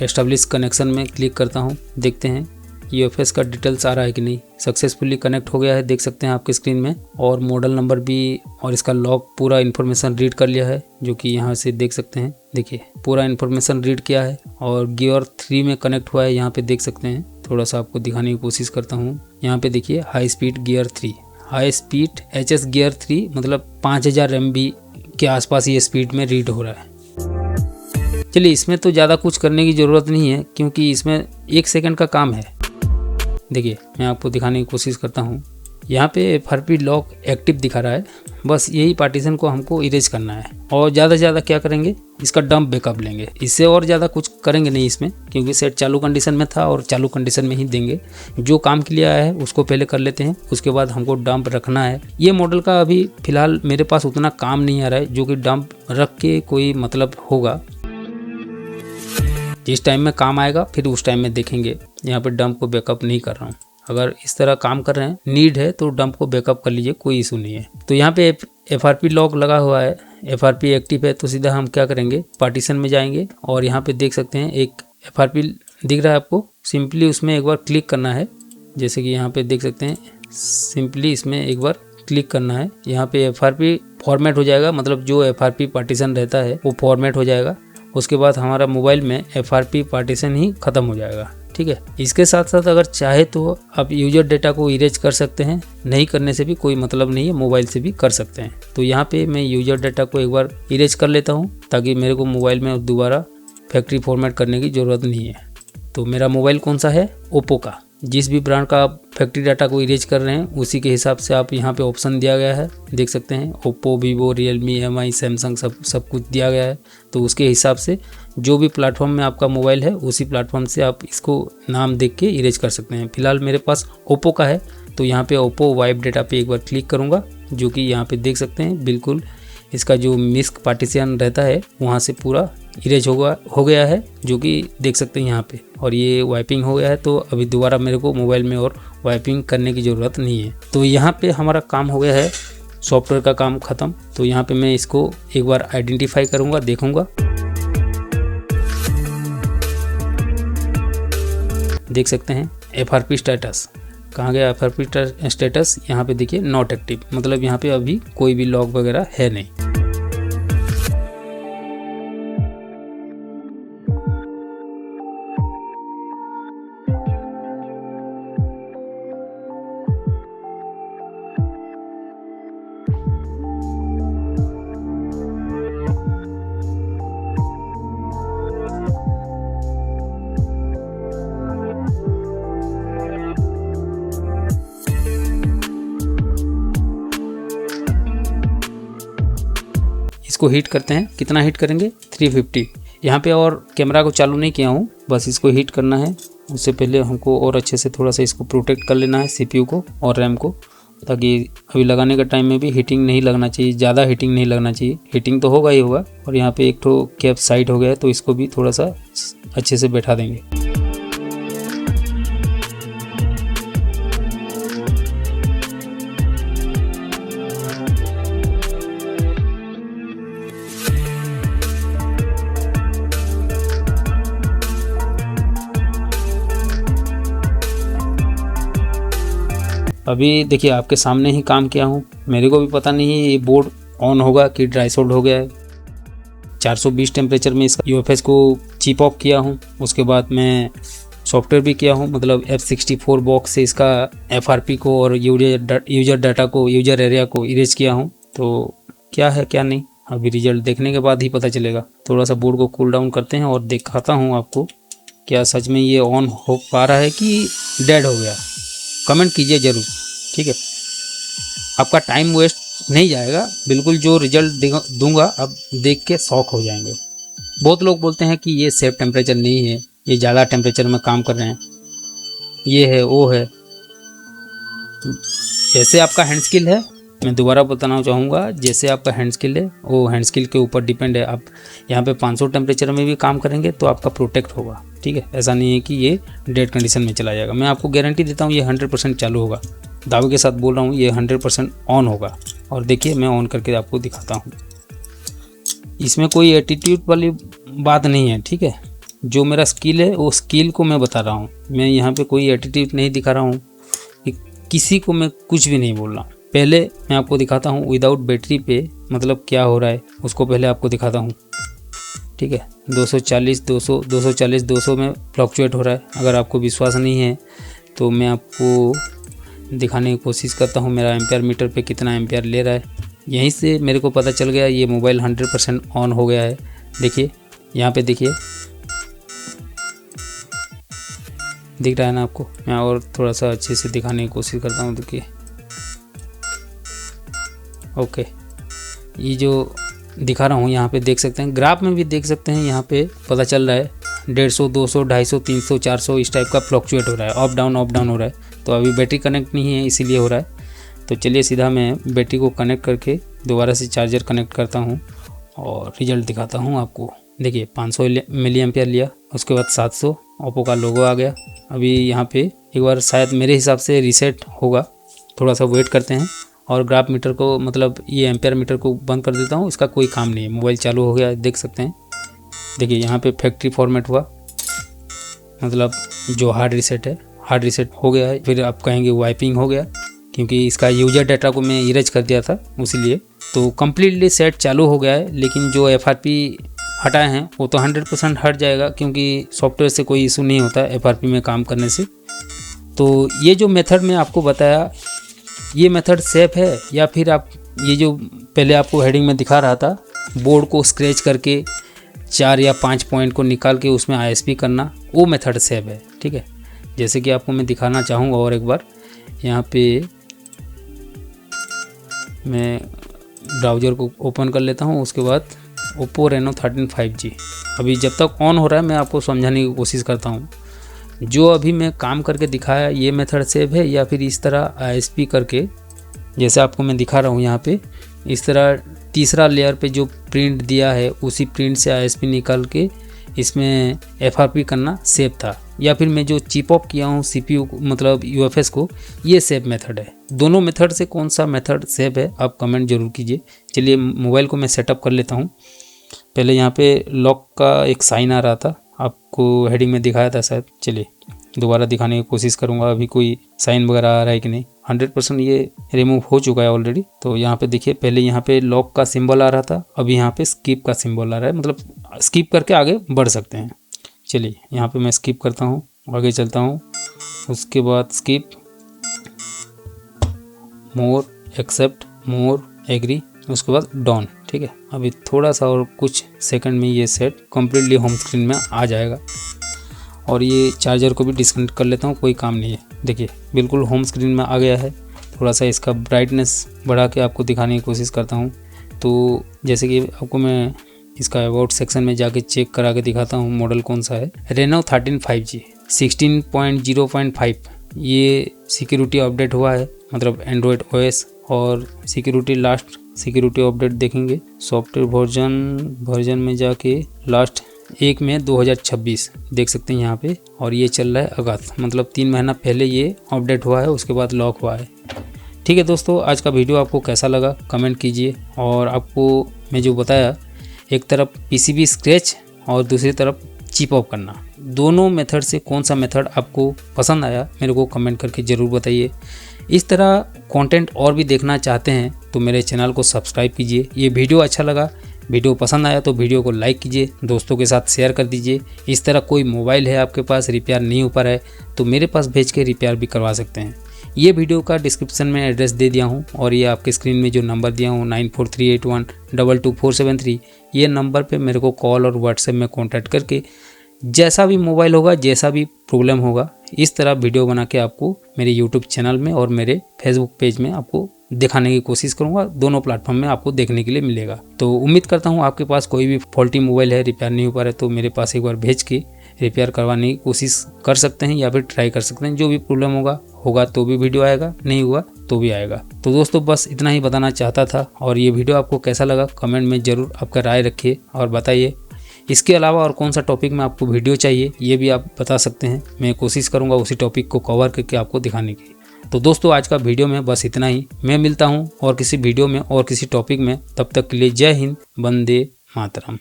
Establish connection में click करता हूँ, देखते हैं यूएफएस का डिटेल्स आ रहा है कि नहीं। सक्सेसफुली कनेक्ट हो गया है, देख सकते हैं आपके स्क्रीन में, और मॉडल नंबर भी और इसका लॉग पूरा इन्फॉर्मेशन रीड कर लिया है, जो कि यहाँ से देख सकते हैं। देखिए पूरा इन्फॉर्मेशन रीड किया है और गियर 3 में कनेक्ट हुआ है, यहाँ पे देख सकते हैं। थोड़ा सा आपको दिखाने की कोशिश करता हूँ। यहाँ पे देखिए high speed gear 3, high speed HS gear 3, मतलब 5000 MB के आसपास ये स्पीड में रीड हो रहा है। चलिए इसमें तो ज़्यादा कुछ करने की ज़रूरत नहीं है, क्योंकि इसमें 1 सेकंड का काम है। देखिए मैं आपको दिखाने की कोशिश करता हूँ। यहाँ पे FRP लॉक एक्टिव दिखा रहा है, बस यही पार्टीशन को हमको इरेज करना है। और ज़्यादा से ज़्यादा क्या करेंगे, इसका डंप बैकअप लेंगे, इससे और ज़्यादा कुछ करेंगे नहीं इसमें, क्योंकि सेट चालू कंडीशन में था और चालू कंडीशन में ही देंगे। जो काम के लिए आया है उसको पहले कर लेते हैं, उसके बाद हमको डंप रखना है। ये मॉडल का अभी फ़िलहाल मेरे पास उतना काम नहीं आ रहा है, जो कि डंप रख के कोई मतलब होगा। जिस टाइम में काम आएगा फिर उस टाइम में देखेंगे। यहाँ पे डंप को बैकअप नहीं कर रहा हूँ। अगर इस तरह काम कर रहे हैं, नीड है तो डंप को बैकअप कर लीजिए, कोई इशू नहीं है। तो यहाँ पे FRP लॉक लगा हुआ है, FRP एक्टिव है, तो सीधा हम क्या करेंगे, पार्टीशन में जाएंगे और यहाँ पे देख सकते हैं एक FRP दिख रहा है आपको। सिंपली उसमें एक बार क्लिक करना है, जैसे कि यहाँ पे देख सकते हैं। सिंपली इसमें एक बार क्लिक करना है, यहाँ पे FRP फॉर्मेट हो जाएगा, मतलब जो FRP पार्टीशन रहता है वो फॉर्मेट हो जाएगा। उसके बाद हमारा मोबाइल में FRP पार्टीशन ही ख़त्म हो जाएगा, ठीक है। इसके साथ साथ अगर चाहे तो आप यूजर डेटा को इरेज कर सकते हैं, नहीं करने से भी कोई मतलब नहीं है, मोबाइल से भी कर सकते हैं। तो यहाँ पे मैं यूजर डेटा को एक बार इरेज कर लेता हूँ, ताकि मेरे को मोबाइल में दोबारा फैक्ट्री फॉर्मेट करने की ज़रूरत नहीं है। तो मेरा मोबाइल कौन सा है, ओप्पो का। जिस भी ब्रांड का आप फैक्ट्री डाटा को इरेज कर रहे हैं उसी के हिसाब से आप यहाँ पे ऑप्शन दिया गया है, देख सकते हैं। Oppo, Vivo, Realme, MI, Samsung सब कुछ दिया गया है। तो उसके हिसाब से जो भी प्लेटफॉर्म में आपका मोबाइल है उसी प्लेटफॉर्म से आप इसको नाम देख के इरेज कर सकते हैं। फिलहाल मेरे पास ओप्पो का है, तो यहाँ पे ओप्पो वाइप डेटा पे एक बार क्लिक करूँगा, जो कि यहाँ पे देख सकते हैं बिल्कुल इसका जो मिस्क पार्टीशन रहता है वहाँ से पूरा इरेज हो गया है, जो कि देख सकते हैं यहाँ पे। और ये वाइपिंग हो गया है, तो अभी दोबारा मेरे को मोबाइल में और वाइपिंग करने की ज़रूरत नहीं है। तो यहाँ पे हमारा काम हो गया है, सॉफ्टवेयर का काम ख़त्म। तो यहाँ पे मैं इसको एक बार आइडेंटिफाई करूँगा, देखूँगा। देख सकते हैं FRP स्टेटस कहाँ गया, FRP स्टेटस यहाँ पे देखिए नॉट एक्टिव, मतलब यहाँ पे अभी कोई भी लॉग वगैरह है नहीं। इसको हीट करते हैं, कितना हीट करेंगे, 350। यहाँ पे और कैमरा को चालू नहीं किया हूँ, बस इसको हीट करना है। उससे पहले हमको और अच्छे से थोड़ा सा इसको प्रोटेक्ट कर लेना है, CPU को और रैम को, ताकि अभी लगाने का टाइम में भी हीटिंग नहीं लगना चाहिए, ज़्यादा हीटिंग नहीं लगना चाहिए। हीटिंग तो होगा ही होगा। और यहाँ पे एक तो कैप साइड हो गया है, तो इसको भी थोड़ा सा अच्छे से बैठा देंगे। अभी देखिए आपके सामने ही काम किया हूँ, मेरे को भी पता नहीं है ये बोर्ड ऑन होगा कि ड्राई सोल्ड हो गया है। 420 टेम्परेचर में इसका UFS को चिप ऑफ किया हूँ। उसके बाद मैं सॉफ्टवेयर भी किया हूँ, मतलब F64 बॉक्स से इसका FRP को और यूजर डाटा को, यूजर एरिया को इरेज किया हूँ। तो क्या है क्या नहीं, अभी रिजल्ट देखने के बाद ही पता चलेगा। थोड़ा सा बोर्ड को कूल डाउन करते हैं और दिखाता हूँ आपको क्या सच में ये ऑन हो पा रहा है कि डेड हो गया। कमेंट कीजिए ज़रूर, ठीक है। आपका टाइम वेस्ट नहीं जाएगा, बिल्कुल जो रिजल्ट दूंगा आप देख के शॉक हो जाएंगे। बहुत लोग बोलते हैं कि ये सेफ टेम्परेचर नहीं है, ये ज़्यादा टेम्परेचर में काम कर रहे हैं, ये है वो है। जैसे आपका हैंड स्किल है, मैं दोबारा बताना चाहूँगा, जैसे आपका हैंड स्किल है वो हैंड स्किल के ऊपर डिपेंड है। आप यहाँ पे 500 टेम्परेचर में भी काम करेंगे तो आपका प्रोटेक्ट होगा, ठीक है। ऐसा नहीं है कि ये डेड कंडीशन में चला जाएगा। मैं आपको गारंटी देता हूँ ये 100% चालू होगा, दावे के साथ बोल रहा हूँ, ये 100% ऑन होगा। और देखिए मैं ऑन करके आपको दिखाता हूँ। इसमें कोई एटीट्यूड वाली बात नहीं है, ठीक है। जो मेरा स्किल है वो स्किल को मैं बता रहा हूँ। मैं यहाँ पे कोई एटीट्यूड नहीं दिखा रहा हूँ कि किसी को मैं कुछ भी नहीं बोल रहा हूँ। पहले मैं आपको दिखाता हूँ विदाउट बैटरी पे मतलब क्या हो रहा है, उसको पहले आपको दिखाता हूँ। ठीक है, 240 200 240 200 में फ्लक्चुएट हो रहा है। अगर आपको विश्वास नहीं है तो मैं आपको दिखाने की कोशिश करता हूँ मेरा एम्पेयर मीटर पे कितना एम्पेयर ले रहा है। यहीं से मेरे को पता चल गया ये मोबाइल 100% ऑन हो गया है। देखिए यहाँ पे देखिए, दिख रहा है ना आपको। मैं और थोड़ा सा अच्छे से दिखाने की कोशिश करता हूँ। देखिए ओके, ये जो दिखा रहा हूँ यहाँ पे देख सकते हैं, ग्राफ में भी देख सकते हैं। यहाँ पे पता चल रहा है 150 200 250 300 400 इस टाइप का फ्लक्चुएट हो रहा है, अप डाउन हो रहा है। तो अभी बैटरी कनेक्ट नहीं है इसीलिए हो रहा है। तो चलिए सीधा मैं बैटरी को कनेक्ट करके दोबारा से चार्जर कनेक्ट करता हूँ और रिजल्ट दिखाता हूँ आपको। देखिए 500 मिली एम्पियर लिया, उसके बाद 700, ओप्पो का लोगो आ गया। अभी यहाँ पे एक बार शायद मेरे हिसाब से रीसेट होगा, थोड़ा सा वेट करते हैं। और ग्राफ मीटर को मतलब ये एम्पेयर मीटर को बंद कर देता हूँ, इसका कोई काम नहीं है। मोबाइल चालू हो गया देख सकते हैं। देखिए यहाँ पे फैक्ट्री फॉर्मेट हुआ, मतलब जो हार्ड रीसेट है, हार्ड रीसेट हो गया है। फिर आप कहेंगे वाइपिंग हो गया, क्योंकि इसका यूजर डाटा को मैं इरेज कर दिया था उसीलिए। तो कम्प्लीटली सेट चालू हो गया है, लेकिन जो FRP हटाए हैं वो तो 100% हट जाएगा, क्योंकि सॉफ्टवेयर से कोई इशू नहीं होता FRP में काम करने से। तो ये जो मेथड मैं आपको बताया, ये मेथड सेफ है या फिर आप ये जो पहले आपको हेडिंग में दिखा रहा था, बोर्ड को स्क्रैच करके 4 या 5 पॉइंट को निकाल के उसमें ISP करना, वो मेथड सेफ है। ठीक है, जैसे कि आपको मैं दिखाना चाहूँगा और एक बार। यहाँ पे मैं ब्राउज़र को ओपन कर लेता हूँ, उसके बाद ओप्पो रेनो 13 5G अभी जब तक ऑन हो रहा है मैं आपको समझाने की कोशिश करता हूँ। जो अभी मैं काम करके दिखाया ये मेथड सेफ है या फिर इस तरह ISP करके, जैसे आपको मैं दिखा रहा हूँ यहाँ पे, इस तरह तीसरा लेयर पे जो प्रिंट दिया है उसी प्रिंट से ISP निकाल के इसमें FRP करना सेफ था, या फिर मैं जो चिप ऑफ किया हूँ CPU मतलब UFS को, ये सेफ मेथड है। दोनों मेथड से कौन सा मेथड सेफ है आप कमेंट जरूर कीजिए। चलिए मोबाइल को मैं सेटअप कर लेता हूँ। पहले यहाँ पे लॉक का एक साइन आ रहा था, आपको हेडिंग में दिखाया था शायद। चलिए दोबारा दिखाने की कोशिश करूँगा अभी कोई साइन वगैरह आ रहा है कि नहीं। 100% ये रिमूव हो चुका है ऑलरेडी। तो यहाँ पे देखिए, पहले यहाँ पे लॉक का सिंबल आ रहा था, अभी यहाँ पे स्किप का सिंबल आ रहा है, मतलब स्किप करके आगे बढ़ सकते हैं। चलिए यहाँ पे मैं स्किप करता हूँ, आगे चलता हूँ। उसके बाद स्किप, मोर, एक्सेप्ट, मोर, एग्री, उसके बाद डॉन। ठीक है, अभी थोड़ा सा और कुछ सेकंड में ये सेट कम्प्लीटली होम स्क्रीन में आ जाएगा। और ये चार्जर को भी डिस्कनेक्ट कर लेता हूँ, कोई काम नहीं है। देखिए बिल्कुल होम स्क्रीन में आ गया है। थोड़ा सा इसका ब्राइटनेस बढ़ा के आपको दिखाने की कोशिश करता हूँ। तो जैसे कि आपको मैं इसका अबाउट सेक्शन में जाके चेक करा के दिखाता हूँ मॉडल कौन सा है। रेनो 13 5G 16.0.5 ये सिक्योरिटी अपडेट हुआ है, मतलब एंड्रॉयड OS। और सिक्योरिटी लास्ट सिक्योरिटी अपडेट देखेंगे सॉफ्टवेयर वर्जन में जाके लास्ट 1 मई 2026 देख सकते हैं यहाँ पे। और ये चल रहा है अगस्त, मतलब 3 महीना पहले ये अपडेट हुआ है, उसके बाद लॉक हुआ है। ठीक है दोस्तों, आज का वीडियो आपको कैसा लगा कमेंट कीजिए। और आपको मैं जो बताया, एक तरफ PCB स्क्रैच और दूसरी तरफ चिप ऑफ करना, दोनों मेथड से कौन सा मेथड आपको पसंद आया मेरे को कमेंट करके ज़रूर बताइए। इस तरह कंटेंट और भी देखना चाहते हैं तो मेरे चैनल को सब्सक्राइब कीजिए। ये वीडियो अच्छा लगा, वीडियो पसंद आया तो वीडियो को लाइक कीजिए, दोस्तों के साथ शेयर कर दीजिए। इस तरह कोई मोबाइल है आपके पास रिपेयर नहीं हो पा रहा है तो मेरे पास भेज के रिपेयर भी करवा सकते हैं। ये वीडियो का डिस्क्रिप्शन में एड्रेस दे दिया हूँ, और ये आपके स्क्रीन में जो नंबर दिया हूँ 9438122473, ये नंबर पे मेरे को कॉल और व्हाट्सएप में कॉन्टैक्ट करके जैसा भी मोबाइल होगा, जैसा भी प्रॉब्लम होगा, इस तरह वीडियो बना के आपको मेरे यूट्यूब चैनल में और मेरे फेसबुक पेज में आपको दिखाने की कोशिश करूंगा। दोनों प्लेटफॉर्म में आपको देखने के लिए मिलेगा। तो उम्मीद करता हूं आपके पास कोई भी फॉल्टी मोबाइल है, रिपेयर नहीं हो पा रहा है, तो मेरे पास एक बार भेज के रिपेयर करवाने की कोशिश कर सकते हैं या फिर ट्राई कर सकते हैं। जो भी प्रॉब्लम होगा तो भी वीडियो आएगा, नहीं हुआ तो भी आएगा। तो दोस्तों बस इतना ही बताना चाहता था। और ये वीडियो आपको कैसा लगा कमेंट में ज़रूर आपका राय रखिए और बताइए। इसके अलावा और कौन सा टॉपिक में आपको वीडियो चाहिए ये भी आप बता सकते हैं, मैं कोशिश करूंगा उसी टॉपिक को कवर करके आपको दिखाने की। तो दोस्तों आज का वीडियो में बस इतना ही। मैं मिलता हूं और किसी वीडियो में और किसी टॉपिक में, तब तक के लिए जय हिंद, वंदे मातरम।